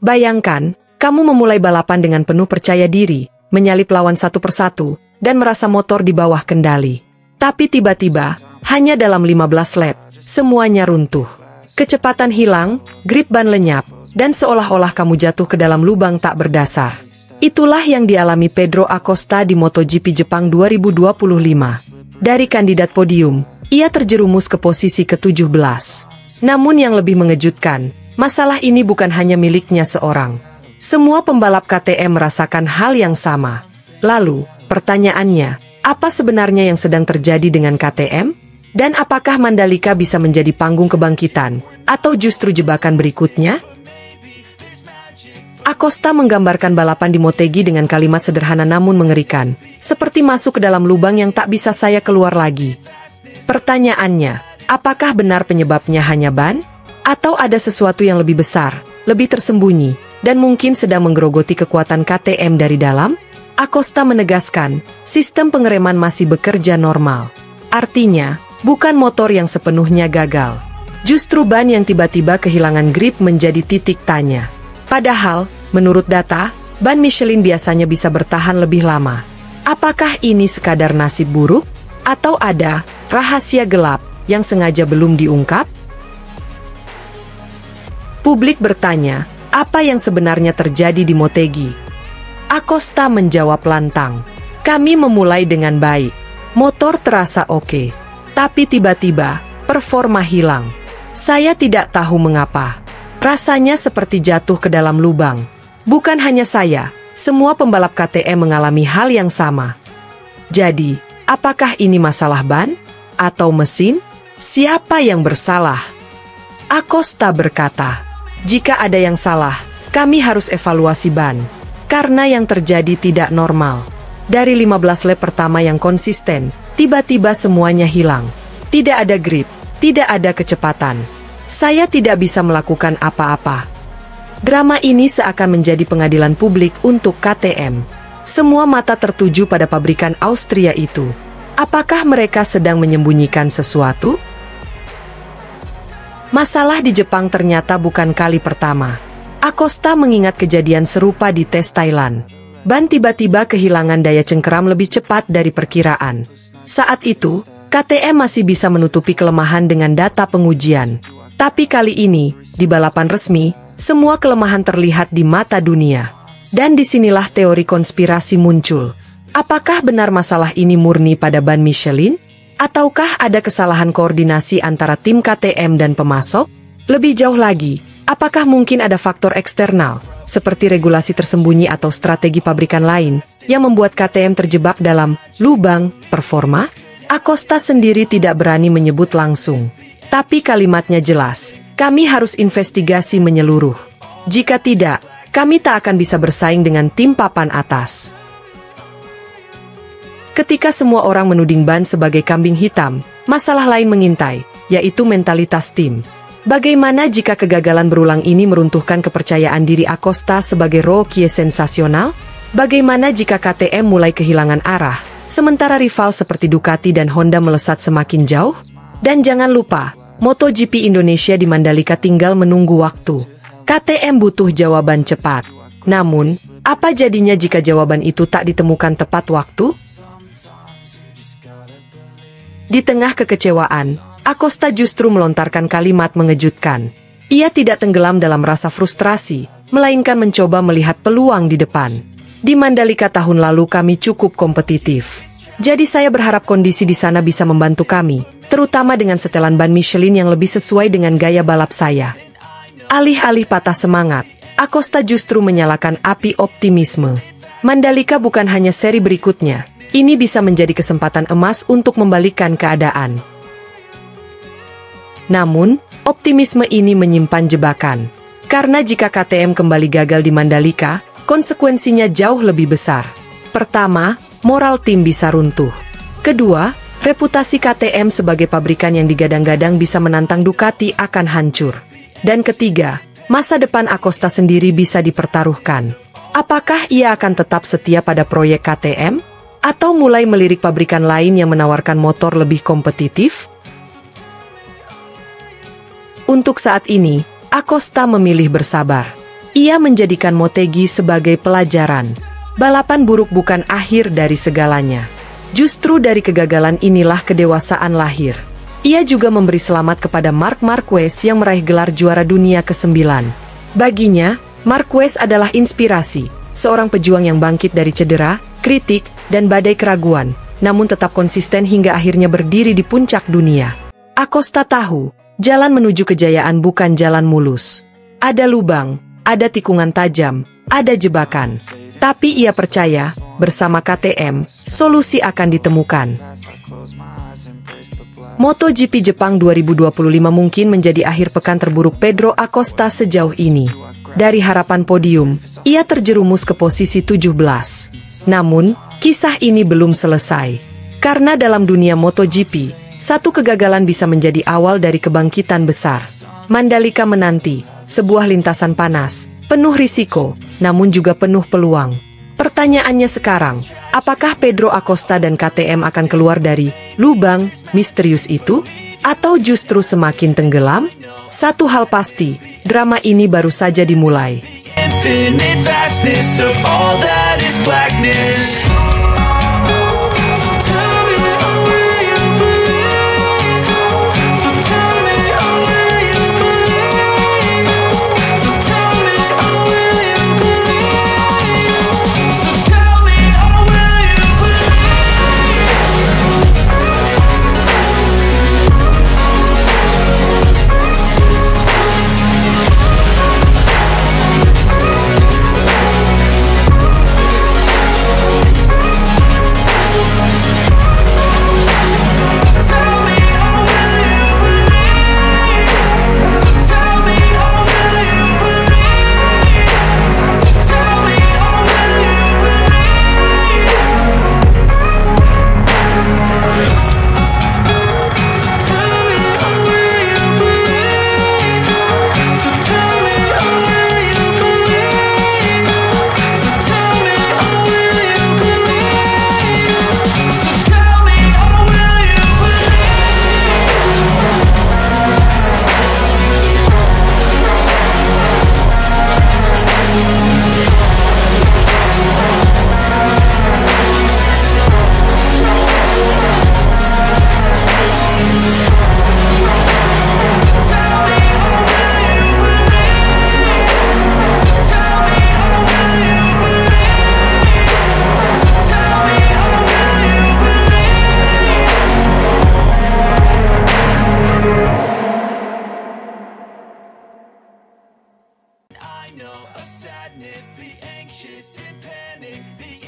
Bayangkan, kamu memulai balapan dengan penuh percaya diri, menyalip lawan satu persatu, dan merasa motor di bawah kendali. Tapi tiba-tiba, hanya dalam 15 lap, semuanya runtuh. Kecepatan hilang, grip ban lenyap, dan seolah-olah kamu jatuh ke dalam lubang tak berdasar. Itulah yang dialami Pedro Acosta di MotoGP Jepang 2025. Dari kandidat podium, ia terjerumus ke posisi ke-17. Namun yang lebih mengejutkan, masalah ini bukan hanya miliknya seorang. Semua pembalap KTM merasakan hal yang sama. Lalu, pertanyaannya, apa sebenarnya yang sedang terjadi dengan KTM? Dan apakah Mandalika bisa menjadi panggung kebangkitan, atau justru jebakan berikutnya? Acosta menggambarkan balapan di Motegi dengan kalimat sederhana namun mengerikan, seperti masuk ke dalam lubang yang tak bisa saya keluar lagi. Pertanyaannya, apakah benar penyebabnya hanya ban? Atau ada sesuatu yang lebih besar, lebih tersembunyi, dan mungkin sedang menggerogoti kekuatan KTM dari dalam? Acosta menegaskan, sistem pengereman masih bekerja normal. Artinya, bukan motor yang sepenuhnya gagal. Justru ban yang tiba-tiba kehilangan grip menjadi titik tanya. Padahal, menurut data, ban Michelin biasanya bisa bertahan lebih lama. Apakah ini sekadar nasib buruk? Atau ada rahasia gelap yang sengaja belum diungkap? Publik bertanya, apa yang sebenarnya terjadi di Motegi? Acosta menjawab lantang, kami memulai dengan baik. Motor terasa oke. Tapi tiba-tiba, performa hilang. Saya tidak tahu mengapa. Rasanya seperti jatuh ke dalam lubang. Bukan hanya saya, semua pembalap KTM mengalami hal yang sama. Jadi, apakah ini masalah ban? Atau mesin? Siapa yang bersalah? Acosta berkata, jika ada yang salah, kami harus evaluasi ban. Karena yang terjadi tidak normal. Dari 15 lap pertama yang konsisten, tiba-tiba semuanya hilang. Tidak ada grip, tidak ada kecepatan. Saya tidak bisa melakukan apa-apa. Drama ini seakan menjadi pengadilan publik untuk KTM. Semua mata tertuju pada pabrikan Austria itu. Apakah mereka sedang menyembunyikan sesuatu? Masalah di Jepang ternyata bukan kali pertama. Acosta mengingat kejadian serupa di tes Thailand. Ban tiba-tiba kehilangan daya cengkeram lebih cepat dari perkiraan. Saat itu, KTM masih bisa menutupi kelemahan dengan data pengujian. Tapi kali ini, di balapan resmi, semua kelemahan terlihat di mata dunia. Dan disinilah teori konspirasi muncul. Apakah benar masalah ini murni pada ban Michelin? Ataukah ada kesalahan koordinasi antara tim KTM dan pemasok? Lebih jauh lagi, apakah mungkin ada faktor eksternal, seperti regulasi tersembunyi atau strategi pabrikan lain, yang membuat KTM terjebak dalam lubang performa? Acosta sendiri tidak berani menyebut langsung. Tapi kalimatnya jelas, kami harus investigasi menyeluruh. Jika tidak, kami tak akan bisa bersaing dengan tim papan atas. Ketika semua orang menuding ban sebagai kambing hitam, masalah lain mengintai, yaitu mentalitas tim. Bagaimana jika kegagalan berulang ini meruntuhkan kepercayaan diri Acosta sebagai rookie sensasional? Bagaimana jika KTM mulai kehilangan arah, sementara rival seperti Ducati dan Honda melesat semakin jauh? Dan jangan lupa, MotoGP Indonesia di Mandalika tinggal menunggu waktu. KTM butuh jawaban cepat. Namun, apa jadinya jika jawaban itu tak ditemukan tepat waktu? Di tengah kekecewaan, Acosta justru melontarkan kalimat mengejutkan. Ia tidak tenggelam dalam rasa frustrasi, melainkan mencoba melihat peluang di depan. Di Mandalika tahun lalu kami cukup kompetitif. Jadi saya berharap kondisi di sana bisa membantu kami, terutama dengan setelan ban Michelin yang lebih sesuai dengan gaya balap saya. Alih-alih patah semangat, Acosta justru menyalakan api optimisme. Mandalika bukan hanya seri berikutnya, ini bisa menjadi kesempatan emas untuk membalikkan keadaan. Namun, optimisme ini menyimpan jebakan. Karena jika KTM kembali gagal di Mandalika, konsekuensinya jauh lebih besar. Pertama, moral tim bisa runtuh. Kedua, reputasi KTM sebagai pabrikan yang digadang-gadang bisa menantang Ducati akan hancur. Dan ketiga, masa depan Acosta sendiri bisa dipertaruhkan. Apakah ia akan tetap setia pada proyek KTM? Atau mulai melirik pabrikan lain yang menawarkan motor lebih kompetitif? Untuk saat ini, Acosta memilih bersabar. Ia menjadikan Motegi sebagai pelajaran. Balapan buruk bukan akhir dari segalanya. Justru dari kegagalan inilah kedewasaan lahir. Ia juga memberi selamat kepada Marc Marquez yang meraih gelar juara dunia ke-9. Baginya, Marquez adalah inspirasi, seorang pejuang yang bangkit dari cedera, kritik, dan badai keraguan, namun tetap konsisten hingga akhirnya berdiri di puncak dunia. Acosta tahu, jalan menuju kejayaan bukan jalan mulus. Ada lubang, ada tikungan tajam, ada jebakan. Tapi ia percaya, bersama KTM, solusi akan ditemukan. MotoGP Jepang 2025 mungkin menjadi akhir pekan terburuk Pedro Acosta sejauh ini. Dari harapan podium, ia terjerumus ke posisi 17. Namun, kisah ini belum selesai. Karena dalam dunia MotoGP, satu kegagalan bisa menjadi awal dari kebangkitan besar. Mandalika menanti, sebuah lintasan panas, penuh risiko, namun juga penuh peluang. Pertanyaannya sekarang, apakah Pedro Acosta dan KTM akan keluar dari lubang misterius itu? Atau justru semakin tenggelam? Satu hal pasti, drama ini baru saja dimulai. Infinite vastness of all that is blackness. I know of sadness, the anxious and panic, the